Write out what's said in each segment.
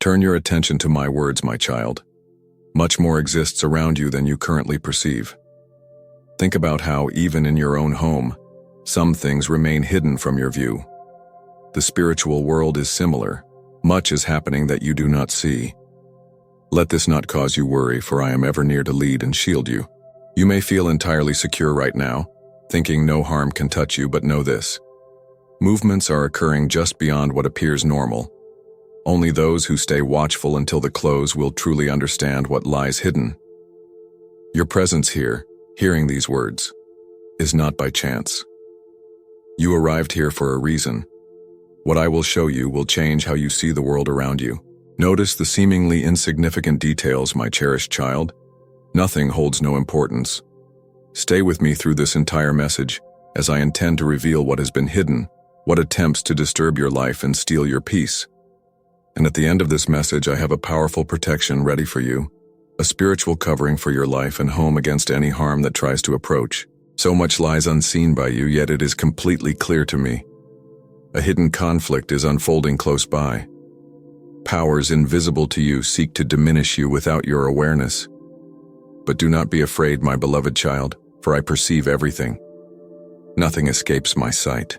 Turn your attention to my words, my child. Much more exists around you than you currently perceive. Think about how, even in your own home, some things remain hidden from your view. The spiritual world is similar. Much is happening that you do not see. Let this not cause you worry, for I am ever near to lead and shield you. You may feel entirely secure right now, thinking no harm can touch you, but know this. Movements are occurring just beyond what appears normal. Only those who stay watchful until the close will truly understand what lies hidden. Your presence here, hearing these words, is not by chance. You arrived here for a reason. What I will show you will change how you see the world around you. Notice the seemingly insignificant details, my cherished child. Nothing holds no importance. Stay with me through this entire message, as I intend to reveal what has been hidden, what attempts to disturb your life and steal your peace. And at the end of this message, I have a powerful protection ready for you, a spiritual covering for your life and home against any harm that tries to approach. So much lies unseen by you, yet it is completely clear to me. A hidden conflict is unfolding close by. Powers invisible to you seek to diminish you without your awareness. But do not be afraid, my beloved child, for I perceive everything. Nothing escapes my sight.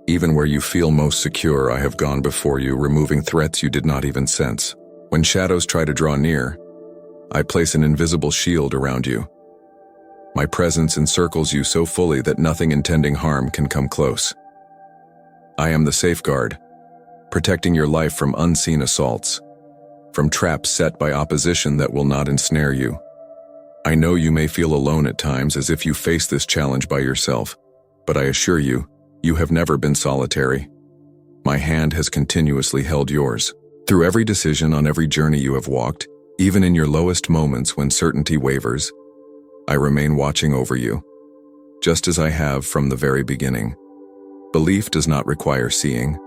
Even where you feel most secure, I have gone before you, removing threats you did not even sense. When shadows try to draw near, I place an invisible shield around you. My presence encircles you so fully that nothing intending harm can come close. I am the safeguard, protecting your life from unseen assaults, from traps set by opposition that will not ensnare you. I know you may feel alone at times, as if you face this challenge by yourself, but I assure you, you have never been solitary. My hand has continuously held yours. Through every decision on every journey you have walked, even in your lowest moments when certainty wavers, I remain watching over you, just as I have from the very beginning. Belief does not require seeing.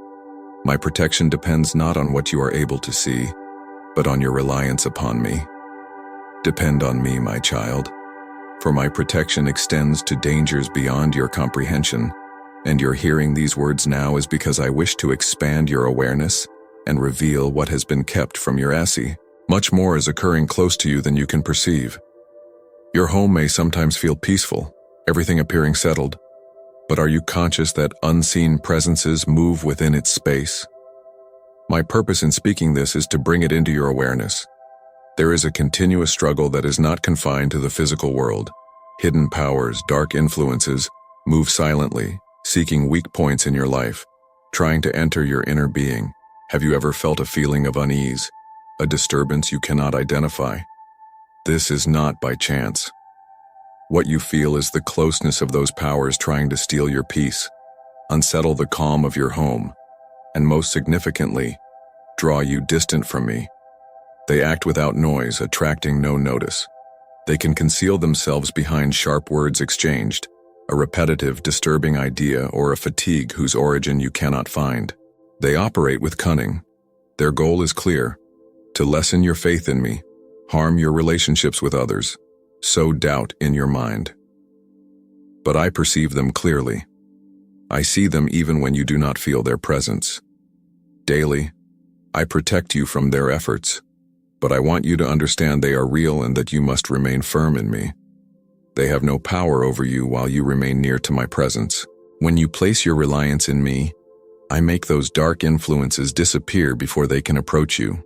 My protection depends not on what you are able to see, but on your reliance upon me. Depend on me, my child, for my protection extends to dangers beyond your comprehension, and your hearing these words now is because I wish to expand your awareness and reveal what has been kept from your essence. Much more is occurring close to you than you can perceive. Your home may sometimes feel peaceful, everything appearing settled, but are you conscious that unseen presences move within its space? My purpose in speaking this is to bring it into your awareness. There is a continuous struggle that is not confined to the physical world. Hidden powers, dark influences, move silently, seeking weak points in your life, trying to enter your inner being. Have you ever felt a feeling of unease, a disturbance you cannot identify? This is not by chance. What you feel is the closeness of those powers trying to steal your peace, unsettle the calm of your home, and most significantly, draw you distant from me. They act without noise, attracting no notice. They can conceal themselves behind sharp words exchanged, a repetitive, disturbing idea, or a fatigue whose origin you cannot find. They operate with cunning. Their goal is clear: to lessen your faith in me, harm your relationships with others, sow doubt in your mind. But I perceive them clearly. I see them even when you do not feel their presence. Daily, I protect you from their efforts, but I want you to understand they are real and that you must remain firm in me. They have no power over you while you remain near to my presence. When you place your reliance in me, I make those dark influences disappear before they can approach you.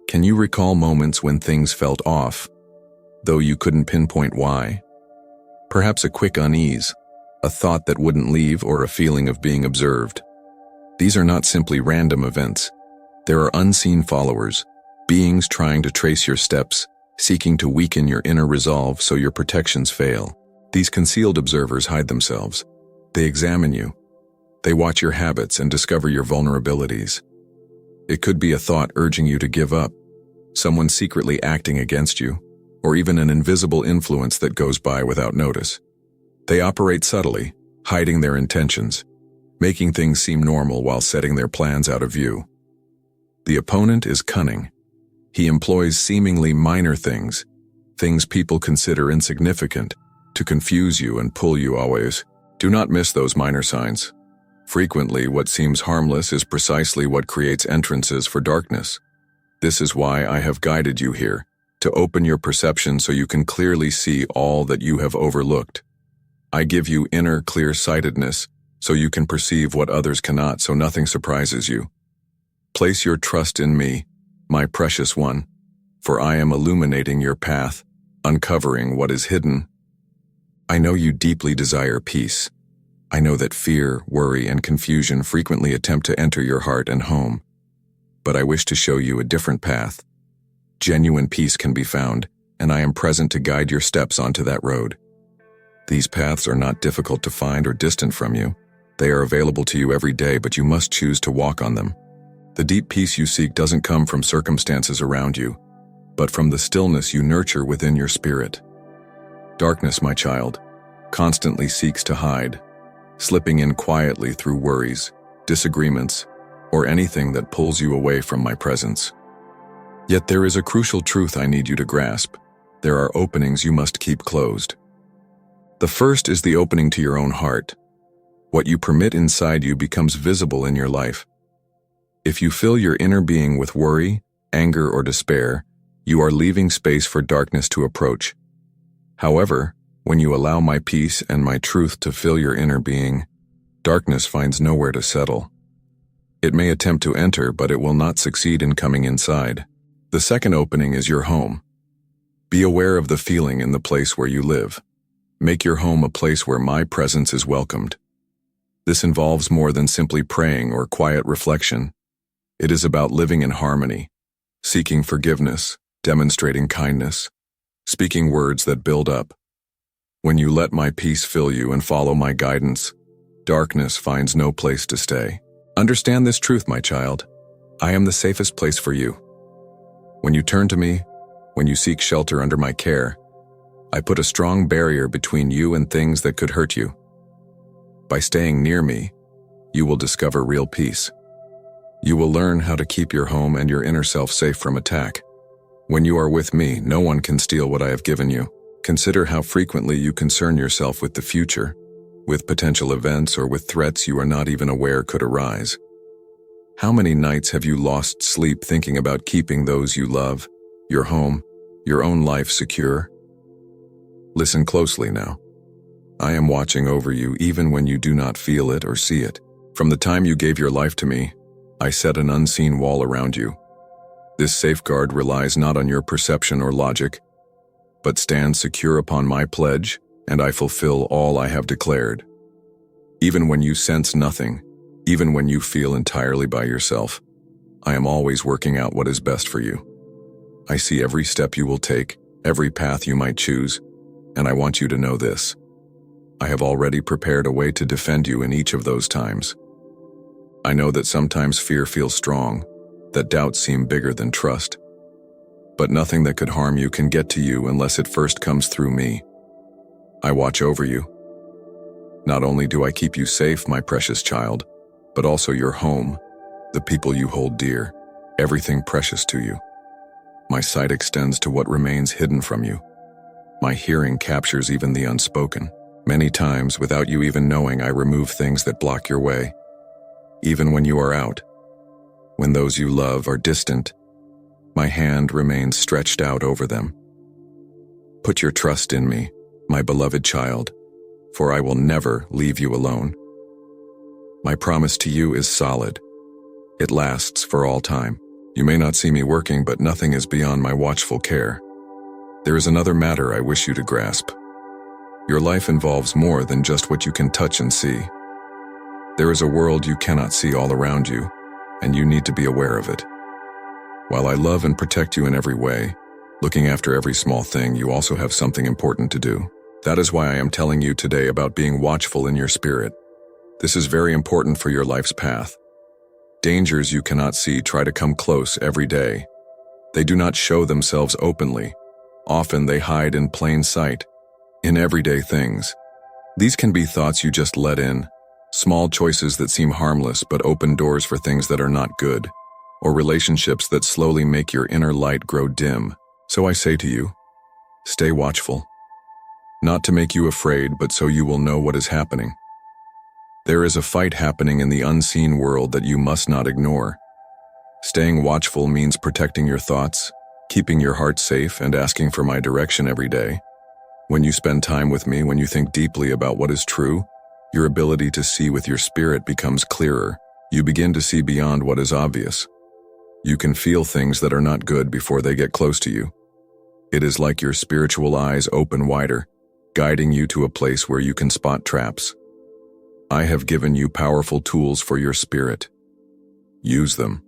Can you recall moments when things felt off, though you couldn't pinpoint why? Perhaps a quick unease, a thought that wouldn't leave, or a feeling of being observed. These are not simply random events. There are unseen followers, beings trying to trace your steps, seeking to weaken your inner resolve so your protections fail. These concealed observers hide themselves. They examine you. They watch your habits and discover your vulnerabilities. It could be a thought urging you to give up, someone secretly acting against you, or even an invisible influence that goes by without notice. They operate subtly, hiding their intentions, making things seem normal while setting their plans out of view. The opponent is cunning. He employs seemingly minor things people consider insignificant, to confuse you and pull you always. Do not miss those minor signs. Frequently, what seems harmless is precisely what creates entrances for darkness. This is why I have guided you here, to open your perception so you can clearly see all that you have overlooked. I give you inner clear-sightedness so you can perceive what others cannot, so nothing surprises you. Place your trust in me, my precious one, for I am illuminating your path, uncovering what is hidden. I know you deeply desire peace. I know that fear, worry, and confusion frequently attempt to enter your heart and home. But I wish to show you a different path. Genuine peace can be found, and I am present to guide your steps onto that road. These paths are not difficult to find or distant from you. They are available to you every day, but you must choose to walk on them. The deep peace you seek doesn't come from circumstances around you, but from the stillness you nurture within your spirit. Darkness, my child, constantly seeks to hide, slipping in quietly through worries, disagreements, or anything that pulls you away from my presence. Yet there is a crucial truth I need you to grasp. There are openings you must keep closed. The first is the opening to your own heart. What you permit inside you becomes visible in your life. If you fill your inner being with worry, anger, or despair, you are leaving space for darkness to approach. However, when you allow my peace and my truth to fill your inner being, darkness finds nowhere to settle. It may attempt to enter, but it will not succeed in coming inside. The second opening is your home. Be aware of the feeling in the place where you live. Make your home a place where my presence is welcomed. This involves more than simply praying or quiet reflection. It is about living in harmony, seeking forgiveness, demonstrating kindness, speaking words that build up. When you let my peace fill you and follow my guidance, darkness finds no place to stay. Understand this truth, my child. I am the safest place for you. When you turn to me, when you seek shelter under my care, I put a strong barrier between you and things that could hurt you. By staying near me, you will discover real peace. You will learn how to keep your home and your inner self safe from attack. When you are with me, no one can steal what I have given you. Consider how frequently you concern yourself with the future, with potential events or with threats you are not even aware could arise. How many nights have you lost sleep thinking about keeping those you love, your home, your own life secure? Listen closely now. I am watching over you even when you do not feel it or see it. From the time you gave your life to me, I set an unseen wall around you. This safeguard relies not on your perception or logic, but stands secure upon my pledge, and I fulfill all I have declared. Even when you sense nothing, even when you feel entirely by yourself, I am always working out what is best for you. I see every step you will take, every path you might choose, and I want you to know this. I have already prepared a way to defend you in each of those times. I know that sometimes fear feels strong, that doubts seem bigger than trust. But nothing that could harm you can get to you unless it first comes through me. I watch over you. Not only do I keep you safe, my precious child, but also your home, the people you hold dear, everything precious to you. My sight extends to what remains hidden from you. My hearing captures even the unspoken. Many times, without you even knowing, I remove things that block your way. Even when you are out, when those you love are distant, my hand remains stretched out over them. Put your trust in me, my beloved child, for I will never leave you alone. My promise to you is solid. It lasts for all time. You may not see me working, but nothing is beyond my watchful care. There is another matter I wish you to grasp. Your life involves more than just what you can touch and see. There is a world you cannot see all around you, and you need to be aware of it. While I love and protect you in every way, looking after every small thing, you also have something important to do. That is why I am telling you today about being watchful in your spirit. This is very important for your life's path. Dangers you cannot see try to come close every day. They do not show themselves openly. Often they hide in plain sight, in everyday things. These can be thoughts you just let in, small choices that seem harmless but open doors for things that are not good, or relationships that slowly make your inner light grow dim. So I say to you, stay watchful. Not to make you afraid, but so you will know what is happening. There is a fight happening in the unseen world that you must not ignore. Staying watchful means protecting your thoughts, keeping your heart safe, and asking for my direction every day. When you spend time with me, when you think deeply about what is true, your ability to see with your spirit becomes clearer. You begin to see beyond what is obvious. You can feel things that are not good before they get close to you. It is like your spiritual eyes open wider, guiding you to a place where you can spot traps. I have given you powerful tools for your spirit. Use them.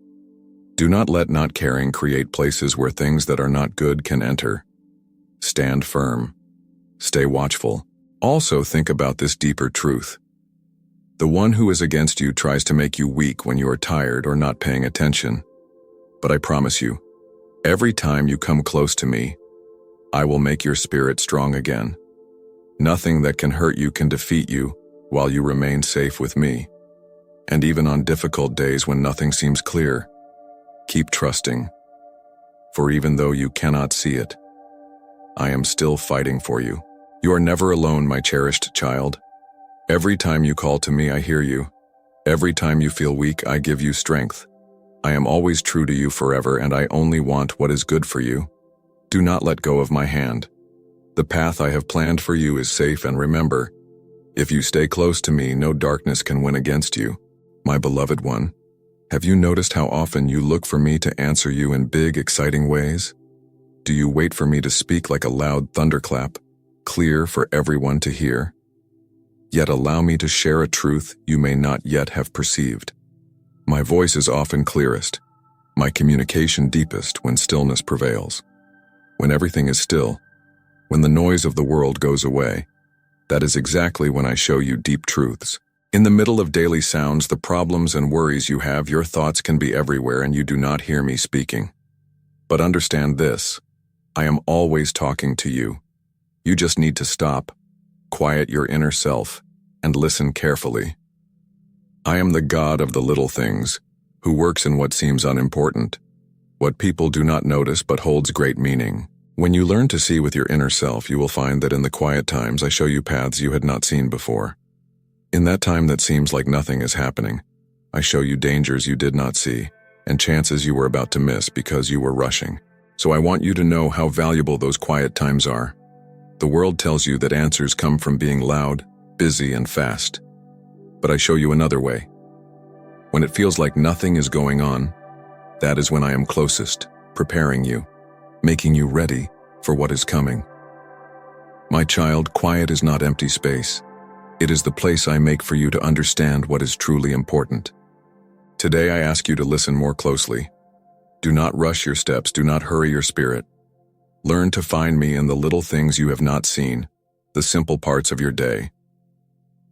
Do not let not caring create places where things that are not good can enter. Stand firm. Stay watchful. Also think about this deeper truth. The one who is against you tries to make you weak when you are tired or not paying attention. But I promise you, every time you come close to me, I will make your spirit strong again. Nothing that can hurt you can defeat you while you remain safe with me. And even on difficult days when nothing seems clear, keep trusting. For even though you cannot see it, I am still fighting for you. You are never alone, my cherished child. Every time you call to me, I hear you. Every time you feel weak, I give you strength. I am always true to you forever, and I only want what is good for you. Do not let go of my hand. The path I have planned for you is safe, and remember, if you stay close to me, no darkness can win against you. My beloved one, have you noticed how often you look for me to answer you in big, exciting ways? Do you wait for me to speak like a loud thunderclap, clear for everyone to hear? Yet allow me to share a truth you may not yet have perceived. My voice is often clearest, my communication deepest when stillness prevails. When everything is still, when the noise of the world goes away, that is exactly when I show you deep truths. In the middle of daily sounds, the problems and worries you have, your thoughts can be everywhere and you do not hear me speaking. But understand this, I am always talking to you. You just need to stop, quiet your inner self, and listen carefully. I am the God of the little things, who works in what seems unimportant, what people do not notice but holds great meaning. When you learn to see with your inner self, you will find that in the quiet times I show you paths you had not seen before. In that time that seems like nothing is happening, I show you dangers you did not see, and chances you were about to miss because you were rushing. So I want you to know how valuable those quiet times are. The world tells you that answers come from being loud, busy, and fast. But I show you another way. When it feels like nothing is going on, that is when I am closest, preparing you, making you ready for what is coming. My child, quiet is not empty space. It is the place I make for you to understand what is truly important. Today I ask you to listen more closely. Do not rush your steps, do not hurry your spirit. Learn to find me in the little things you have not seen, the simple parts of your day.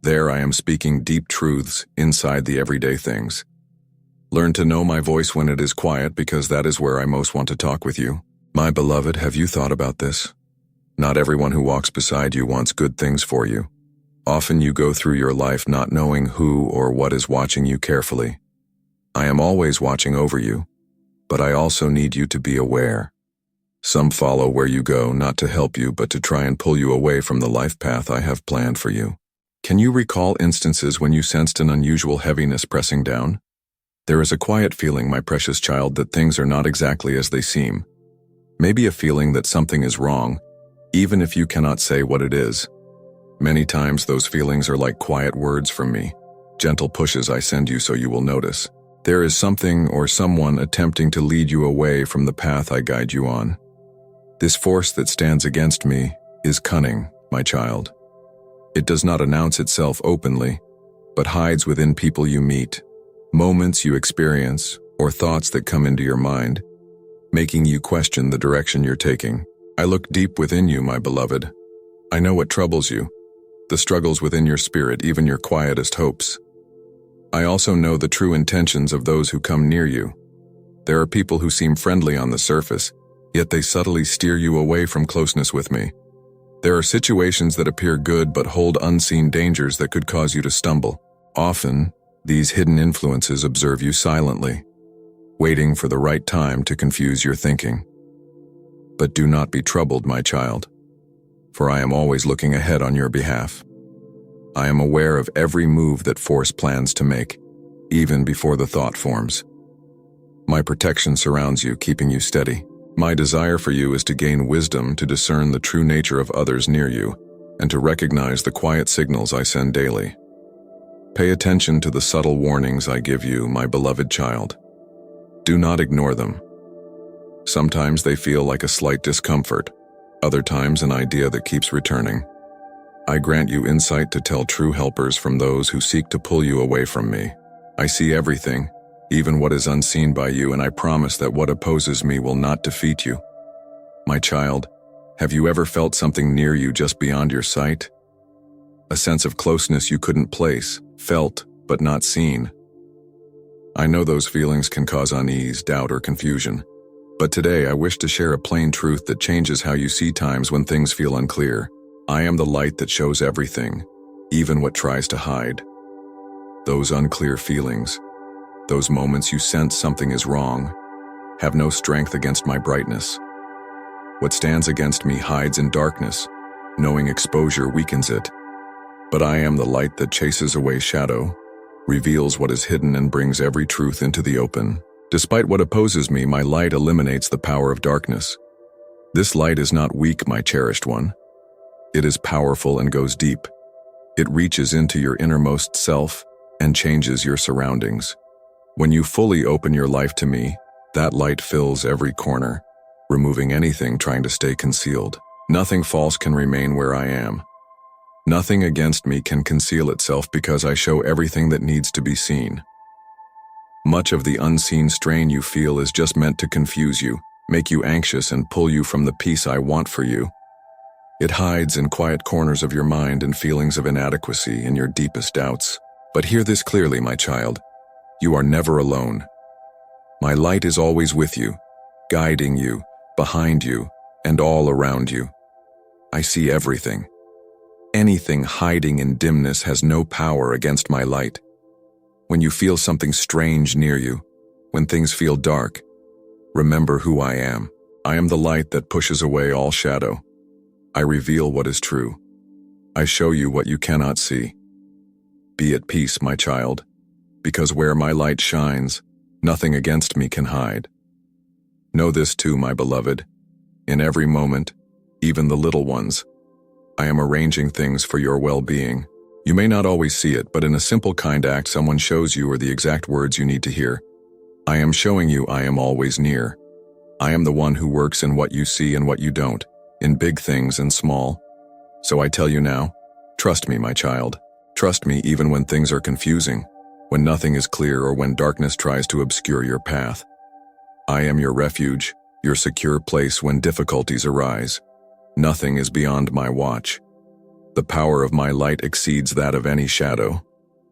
There I am speaking deep truths inside the everyday things. Learn to know my voice when it is quiet, because that is where I most want to talk with you. My beloved, have you thought about this? Not everyone who walks beside you wants good things for you. Often you go through your life not knowing who or what is watching you carefully. I am always watching over you, but I also need you to be aware. Some follow where you go, not to help you, but to try and pull you away from the life path I have planned for you. Can you recall instances when you sensed an unusual heaviness pressing down? There is a quiet feeling, my precious child, that things are not exactly as they seem. Maybe a feeling that something is wrong, even if you cannot say what it is. Many times those feelings are like quiet words from me, gentle pushes I send you so you will notice. There is something or someone attempting to lead you away from the path I guide you on. This force that stands against me is cunning, my child. It does not announce itself openly, but hides within people you meet, moments you experience, or thoughts that come into your mind, making you question the direction you're taking. I look deep within you, my beloved. I know what troubles you, the struggles within your spirit, even your quietest hopes. I also know the true intentions of those who come near you. There are people who seem friendly on the surface, yet they subtly steer you away from closeness with me. There are situations that appear good but hold unseen dangers that could cause you to stumble. Often, these hidden influences observe you silently, waiting for the right time to confuse your thinking. But do not be troubled, my child, for I am always looking ahead on your behalf. I am aware of every move that force plans to make, even before the thought forms. My protection surrounds you, keeping you steady. My desire for you is to gain wisdom to discern the true nature of others near you and to recognize the quiet signals I send daily. Pay attention to the subtle warnings I give you, my beloved child. Do not ignore them. Sometimes they feel like a slight discomfort, other times an idea that keeps returning. I grant you insight to tell true helpers from those who seek to pull you away from me. I see everything, even what is unseen by you, and I promise that what opposes me will not defeat you. My child, have you ever felt something near you just beyond your sight? A sense of closeness you couldn't place, felt, but not seen. I know those feelings can cause unease, doubt, or confusion. But today I wish to share a plain truth that changes how you see times when things feel unclear. I am the light that shows everything, even what tries to hide. Those unclear feelings, those moments you sense something is wrong, have no strength against my brightness. What stands against me hides in darkness, knowing exposure weakens it. But I am the light that chases away shadow, reveals what is hidden, and brings every truth into the open. Despite what opposes me, my light eliminates the power of darkness. This light is not weak, my cherished one. It is powerful and goes deep. It reaches into your innermost self and changes your surroundings. When you fully open your life to me, that light fills every corner, removing anything trying to stay concealed. Nothing false can remain where I am. Nothing against me can conceal itself because I show everything that needs to be seen. Much of the unseen strain you feel is just meant to confuse you, make you anxious, and pull you from the peace I want for you. It hides in quiet corners of your mind and feelings of inadequacy and your deepest doubts. But hear this clearly, my child. You are never alone. My light is always with you, guiding you, behind you, and all around you. I see everything. Anything hiding in dimness has no power against my light. When you feel something strange near you, when things feel dark, remember who I am. I am the light that pushes away all shadow. I reveal what is true. I show you what you cannot see. Be at peace, my child, because where my light shines, nothing against me can hide. Know this too, my beloved. In every moment, even the little ones, I am arranging things for your well-being. You may not always see it, but in a simple, kind act, someone shows you or the exact words you need to hear. I am showing you I am always near. I am the one who works in what you see and what you don't, in big things and small. So I tell you now, trust me, my child. Trust me even when things are confusing, when nothing is clear, or when darkness tries to obscure your path. I am your refuge, your secure place when difficulties arise. Nothing is beyond my watch. The power of my light exceeds that of any shadow.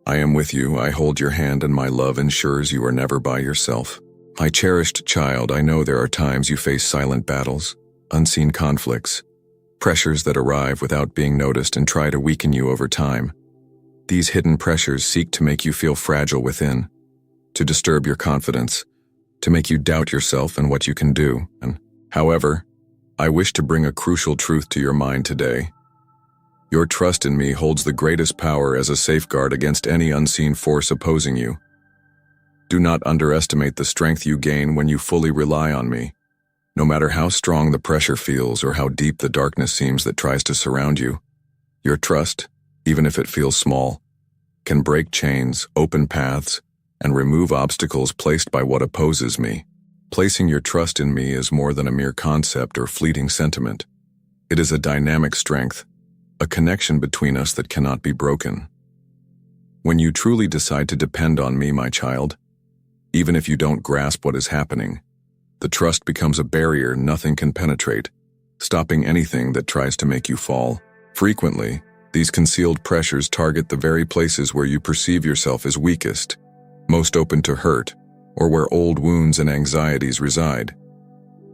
I am with you, I hold your hand, and my love ensures you are never by yourself. My cherished child, I know there are times you face silent battles, unseen conflicts, pressures that arrive without being noticed and try to weaken you over time. These hidden pressures seek to make you feel fragile within, to disturb your confidence, to make you doubt yourself and what you can do. And, however, I wish to bring a crucial truth to your mind today. Your trust in me holds the greatest power as a safeguard against any unseen force opposing you. Do not underestimate the strength you gain when you fully rely on me. No matter how strong the pressure feels or how deep the darkness seems that tries to surround you, your trust, even if it feels small, can break chains, open paths, and remove obstacles placed by what opposes me. Placing your trust in me is more than a mere concept or fleeting sentiment. It is a dynamic strength, a connection between us that cannot be broken. When you truly decide to depend on me, my child, even if you don't grasp what is happening, the trust becomes a barrier nothing can penetrate, stopping anything that tries to make you fall. Frequently, these concealed pressures target the very places where you perceive yourself as weakest, most open to hurt, or where old wounds and anxieties reside.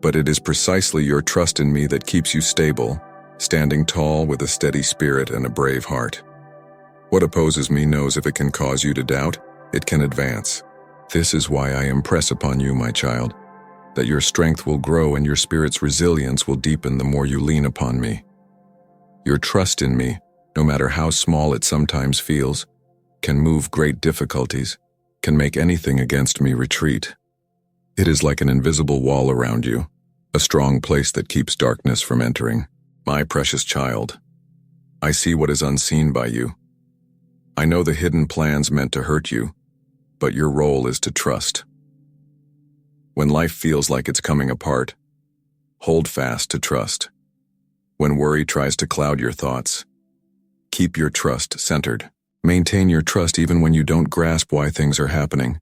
But it is precisely your trust in me that keeps you stable, standing tall with a steady spirit and a brave heart. What opposes me knows if it can cause you to doubt, it can advance. This is why I impress upon you, my child, that your strength will grow and your spirit's resilience will deepen the more you lean upon me. Your trust in me, no matter how small it sometimes feels, can move great difficulties, can make anything against me retreat. It is like an invisible wall around you, a strong place that keeps darkness from entering. My precious child, I see what is unseen by you. I know the hidden plans meant to hurt you, but your role is to trust. When life feels like it's coming apart, hold fast to trust. When worry tries to cloud your thoughts, keep your trust centered. Maintain your trust even when you don't grasp why things are happening.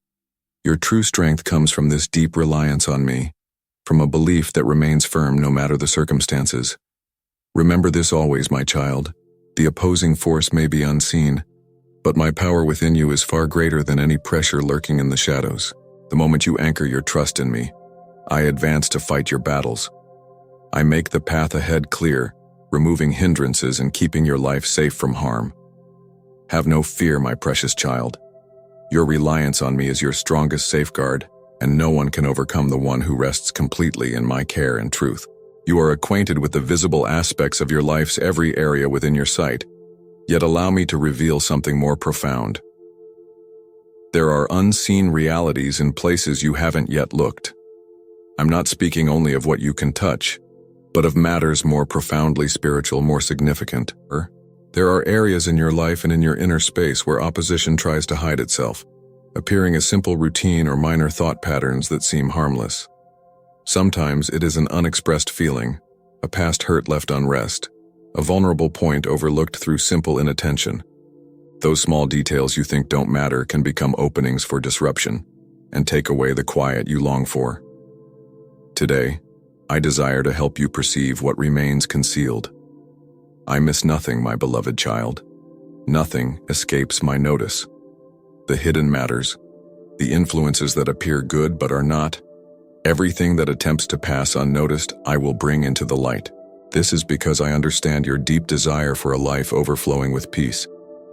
Your true strength comes from this deep reliance on me, from a belief that remains firm no matter the circumstances. Remember this always, my child. The opposing force may be unseen, but my power within you is far greater than any pressure lurking in the shadows. The moment you anchor your trust in me, I advance to fight your battles. I make the path ahead clear, removing hindrances and keeping your life safe from harm. Have no fear, my precious child. Your reliance on me is your strongest safeguard, and no one can overcome the one who rests completely in my care and truth. You are acquainted with the visible aspects of your life's every area within your sight, yet allow me to reveal something more profound. There are unseen realities in places you haven't yet looked. I'm not speaking only of what you can touch, but of matters more profoundly spiritual, more significant. There are areas in your life and in your inner space where opposition tries to hide itself, appearing as simple routine or minor thought patterns that seem harmless. Sometimes it is an unexpressed feeling, a past hurt left unrest, a vulnerable point overlooked through simple inattention. Those small details you think don't matter can become openings for disruption and take away the quiet you long for. Today, I desire to help you perceive what remains concealed. I miss nothing, my beloved child. Nothing escapes my notice. The hidden matters, the influences that appear good but are not, everything that attempts to pass unnoticed, I will bring into the light. This is because I understand your deep desire for a life overflowing with peace,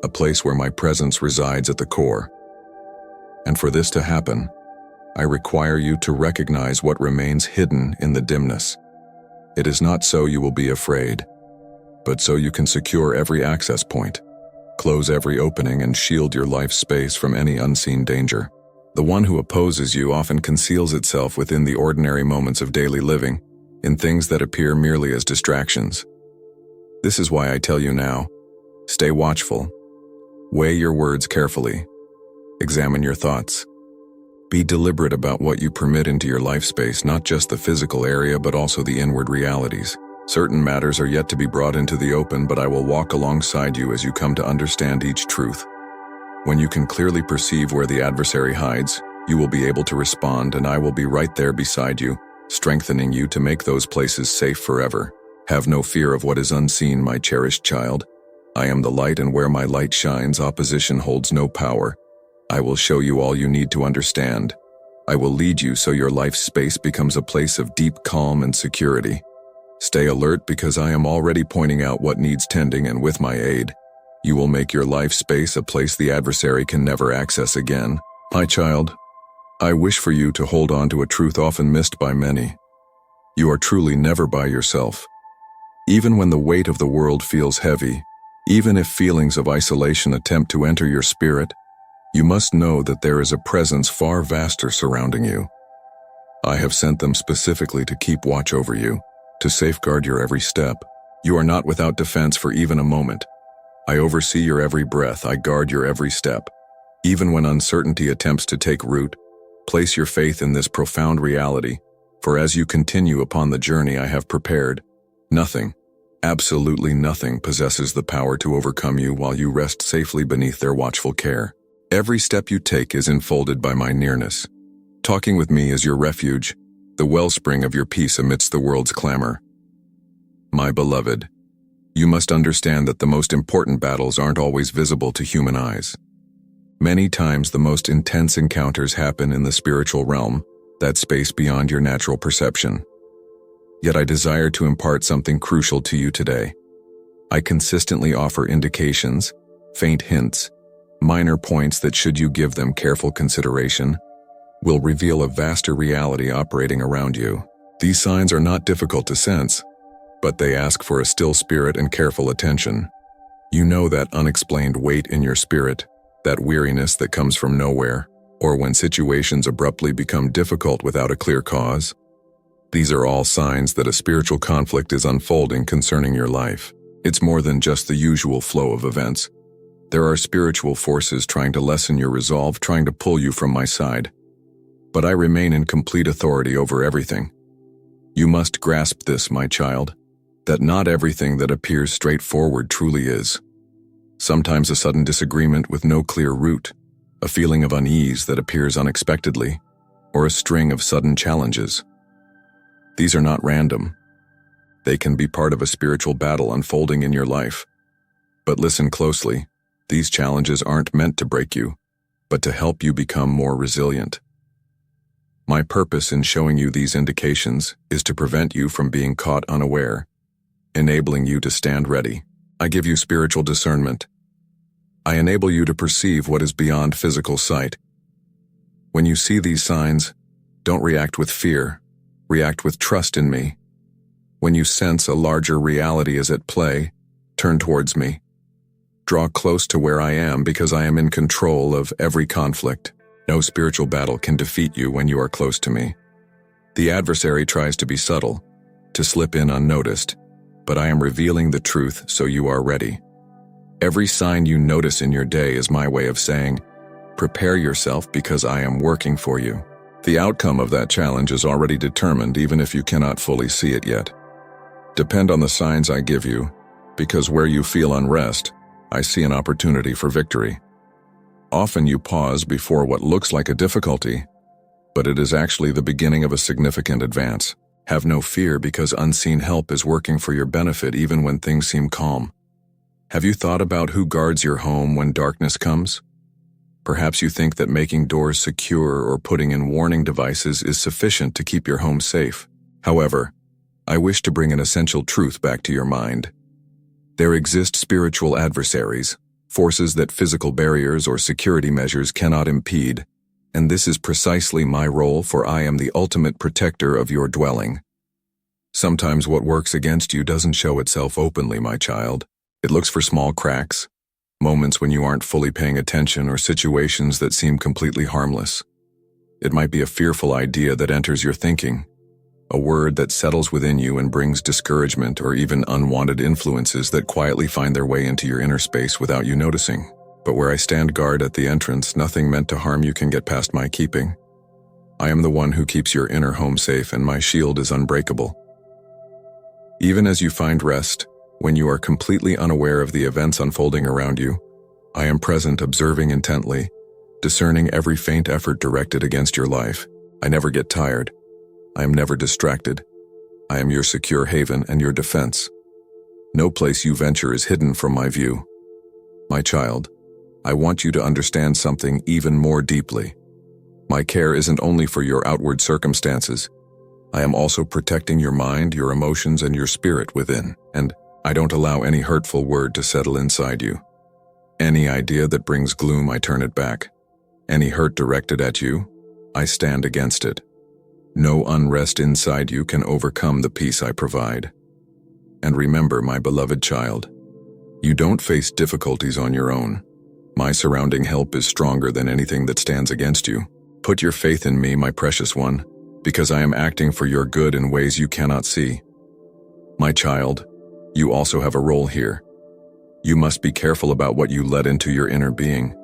a place where my presence resides at the core. And for this to happen, I require you to recognize what remains hidden in the dimness. It is not so you will be afraid, but so you can secure every access point, close every opening, and shield your life space from any unseen danger. The one who opposes you often conceals itself within the ordinary moments of daily living, in things that appear merely as distractions. This is why I tell you now, stay watchful, weigh your words carefully, examine your thoughts. Be deliberate about what you permit into your life space, not just the physical area but also the inward realities. Certain matters are yet to be brought into the open, but I will walk alongside you as you come to understand each truth. When you can clearly perceive where the adversary hides, you will be able to respond, and I will be right there beside you, strengthening you to make those places safe forever. Have no fear of what is unseen, my cherished child. I am the light, and where my light shines, opposition holds no power. I will show you all you need to understand. I will lead you so your life space becomes a place of deep calm and security. Stay alert, because I am already pointing out what needs tending, and with my aid, you will make your life space a place the adversary can never access again. My child, I wish for you to hold on to a truth often missed by many. You are truly never by yourself. Even when the weight of the world feels heavy, even if feelings of isolation attempt to enter your spirit, you must know that there is a presence far vaster surrounding you. I have sent them specifically to keep watch over you, to safeguard your every step. You are not without defense for even a moment. I oversee your every breath, I guard your every step. Even when uncertainty attempts to take root, place your faith in this profound reality, for as you continue upon the journey I have prepared, nothing, absolutely nothing, possesses the power to overcome you while you rest safely beneath their watchful care. Every step you take is enfolded by my nearness. Talking with me is your refuge, the wellspring of your peace amidst the world's clamor. My beloved, you must understand that the most important battles aren't always visible to human eyes. Many times the most intense encounters happen in the spiritual realm, that space beyond your natural perception. Yet I desire to impart something crucial to you today. I consistently offer indications, faint hints, minor points that, should you give them careful consideration, will reveal a vaster reality operating around you. These signs are not difficult to sense, but they ask for a still spirit and careful attention. You know that unexplained weight in your spirit, that weariness that comes from nowhere, or when situations abruptly become difficult without a clear cause. These are all signs that a spiritual conflict is unfolding concerning your life. It's more than just the usual flow of events. There are spiritual forces trying to lessen your resolve, trying to pull you from my side. But I remain in complete authority over everything. You must grasp this, my child, that not everything that appears straightforward truly is. Sometimes a sudden disagreement with no clear root, a feeling of unease that appears unexpectedly, or a string of sudden challenges. These are not random. They can be part of a spiritual battle unfolding in your life. But listen closely, these challenges aren't meant to break you, but to help you become more resilient. My purpose in showing you these indications is to prevent you from being caught unaware, enabling you to stand ready. I give you spiritual discernment. I enable you to perceive what is beyond physical sight. When you see these signs, don't react with fear, react with trust in me. When you sense a larger reality is at play, turn towards me. Draw close to where I am because I am in control of every conflict. No spiritual battle can defeat you when you are close to me. The adversary tries to be subtle, to slip in unnoticed, but I am revealing the truth so you are ready. Every sign you notice in your day is my way of saying, prepare yourself because I am working for you. The outcome of that challenge is already determined even if you cannot fully see it yet. Depend on the signs I give you, because where you feel unrest, I see an opportunity for victory. Often you pause before what looks like a difficulty, but it is actually the beginning of a significant advance. Have no fear because unseen help is working for your benefit even when things seem calm. Have you thought about who guards your home when darkness comes? Perhaps you think that making doors secure or putting in warning devices is sufficient to keep your home safe. However, I wish to bring an essential truth back to your mind. There exist spiritual adversaries, forces that physical barriers or security measures cannot impede, and this is precisely my role, for I am the ultimate protector of your dwelling. Sometimes what works against you doesn't show itself openly, my child. It looks for small cracks, moments when you aren't fully paying attention, or situations that seem completely harmless. It might be a fearful idea that enters your thinking, a word that settles within you and brings discouragement, or even unwanted influences that quietly find their way into your inner space without you noticing. But where I stand guard at the entrance, nothing meant to harm you can get past my keeping. I am the one who keeps your inner home safe, and my shield is unbreakable. Even as you find rest, when you are completely unaware of the events unfolding around you, I am present, observing intently, discerning every faint effort directed against your life. I never get tired. I am never distracted. I am your secure haven and your defense. No place you venture is hidden from my view. My child, I want you to understand something even more deeply. My care isn't only for your outward circumstances. I am also protecting your mind, your emotions, and your spirit within, and I don't allow any hurtful word to settle inside you. Any idea that brings gloom, I turn it back. Any hurt directed at you, I stand against it. No unrest inside you can overcome the peace I provide. And remember, my beloved child, you don't face difficulties on your own. My surrounding help is stronger than anything that stands against you. Put your faith in me, my precious one, because I am acting for your good in ways you cannot see. My child, you also have a role here. You must be careful about what you let into your inner being.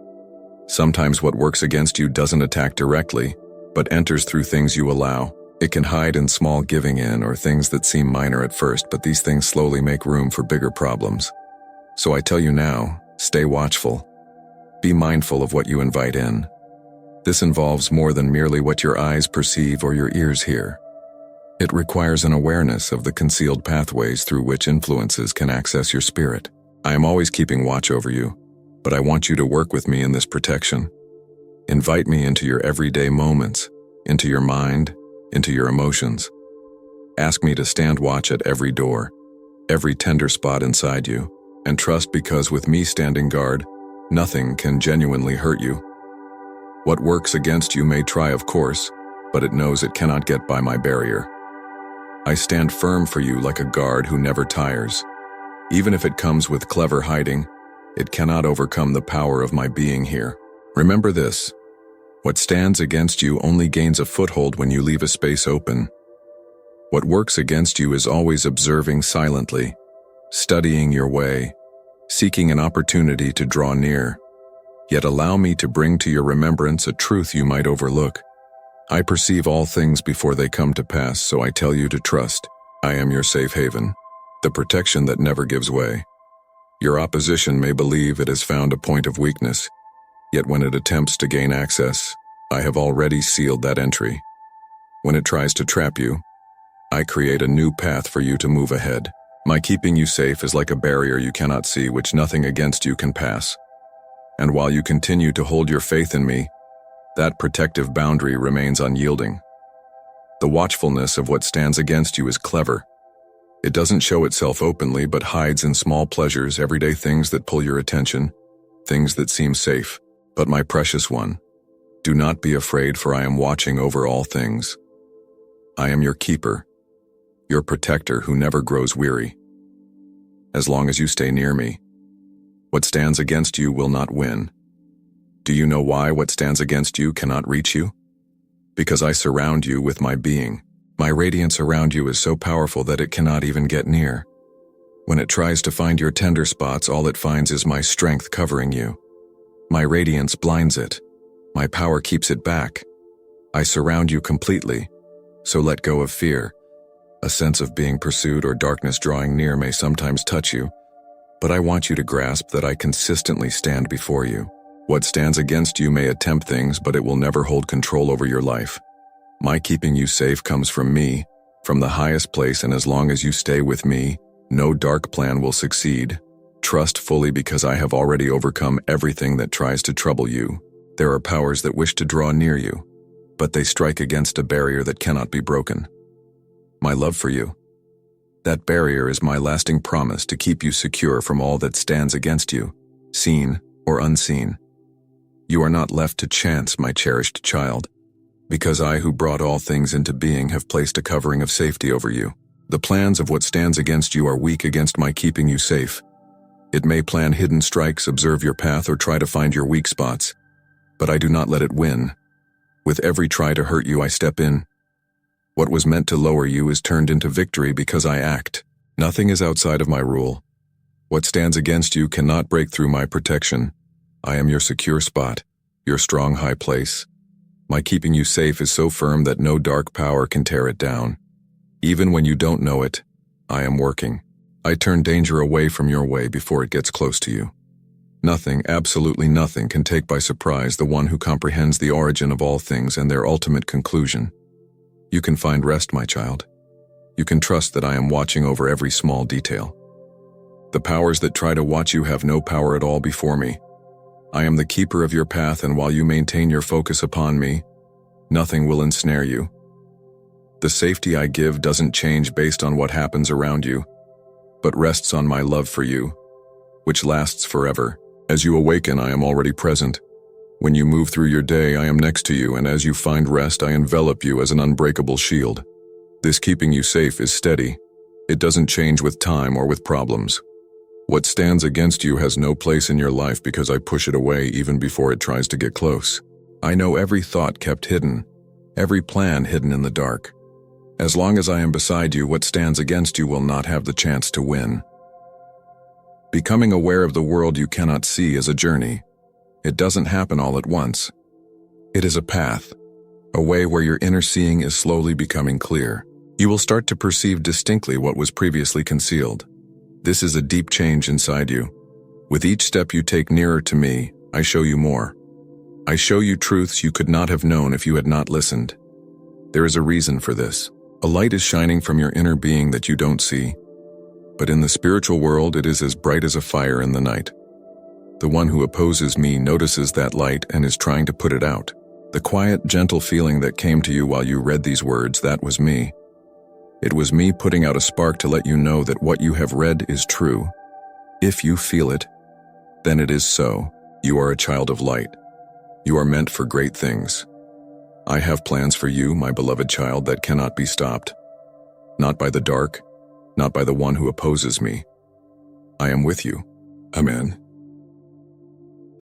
Sometimes what works against you doesn't attack directly, but enters through things you allow. It can hide in small giving in or things that seem minor at first, but these things slowly make room for bigger problems. So I tell you now, stay watchful. Be mindful of what you invite in. This involves more than merely what your eyes perceive or your ears hear. It requires an awareness of the concealed pathways through which influences can access your spirit. I am always keeping watch over you, but I want you to work with me in this protection. Invite me into your everyday moments, into your mind, into your emotions. Ask me to stand watch at every door, every tender spot inside you, and trust, because with me standing guard, nothing can genuinely hurt you. What works against you may try, of course, but it knows it cannot get by my barrier. I stand firm for you like a guard who never tires. Even if it comes with clever hiding, it cannot overcome the power of my being here. Remember this: what stands against you only gains a foothold when you leave a space open. What works against you is always observing silently, studying your way, seeking an opportunity to draw near. Yet allow me to bring to your remembrance a truth you might overlook. I perceive all things before they come to pass, so I tell you to trust. I am your safe haven, the protection that never gives way. Your opposition may believe it has found a point of weakness, yet when it attempts to gain access, I have already sealed that entry. When it tries to trap you, I create a new path for you to move ahead. My keeping you safe is like a barrier you cannot see, which nothing against you can pass. And while you continue to hold your faith in me, that protective boundary remains unyielding. The watchfulness of what stands against you is clever. It doesn't show itself openly, but hides in small pleasures, everyday things that pull your attention, things that seem safe. But my precious one, do not be afraid, for I am watching over all things. I am your keeper, your protector who never grows weary. As long as you stay near me, what stands against you will not win. Do you know why what stands against you cannot reach you? Because I surround you with my being. My radiance around you is so powerful that it cannot even get near. When it tries to find your tender spots, all it finds is my strength covering you. My radiance blinds it. My power keeps it back. I surround you completely, so let go of fear. A sense of being pursued or darkness drawing near may sometimes touch you, but I want you to grasp that I consistently stand before you. What stands against you may attempt things, but it will never hold control over your life. My keeping you safe comes from me, from the highest place, and as long as you stay with me, no dark plan will succeed. Trust fully, because I have already overcome everything that tries to trouble you. There are powers that wish to draw near you, but they strike against a barrier that cannot be broken. My love for you. That barrier is my lasting promise to keep you secure from all that stands against you, seen or unseen. You are not left to chance, my cherished child, because I, who brought all things into being, have placed a covering of safety over you. The plans of what stands against you are weak against my keeping you safe. It may plan hidden strikes, observe your path, or try to find your weak spots, but I do not let it win. With every try to hurt you, I step in. What was meant to lower you is turned into victory because I act. Nothing is outside of my rule. What stands against you cannot break through my protection. I am your secure spot, your strong high place. My keeping you safe is so firm that no dark power can tear it down. Even when you don't know it, I am working. I turn danger away from your way before it gets close to you. Nothing, absolutely nothing, can take by surprise the one who comprehends the origin of all things and their ultimate conclusion. You can find rest, my child. You can trust that I am watching over every small detail. The powers that try to watch you have no power at all before me. I am the keeper of your path, and while you maintain your focus upon me, nothing will ensnare you. The safety I give doesn't change based on what happens around you, but rests on my love for you, which lasts forever. As you awaken, I am already present. When you move through your day, I am next to you, and as you find rest, I envelop you as an unbreakable shield. This keeping you safe is steady. It doesn't change with time or with problems. What stands against you has no place in your life because I push it away even before it tries to get close. I know every thought kept hidden, every plan hidden in the dark. As long as I am beside you, what stands against you will not have the chance to win. Becoming aware of the world you cannot see is a journey. It doesn't happen all at once. It is a path, a way where your inner seeing is slowly becoming clear. You will start to perceive distinctly what was previously concealed. This is a deep change inside you. With each step you take nearer to me, I show you more. I show you truths you could not have known if you had not listened. There is a reason for this. A light is shining from your inner being that you don't see. But in the spiritual world, it is as bright as a fire in the night. The one who opposes me notices that light and is trying to put it out. The quiet, gentle feeling that came to you while you read these words, that was me. It was me putting out a spark to let you know that what you have read is true. If you feel it, then it is so. You are a child of light. You are meant for great things. I have plans for you, my beloved child, that cannot be stopped. Not by the dark, not by the one who opposes me, I am with you. Amen.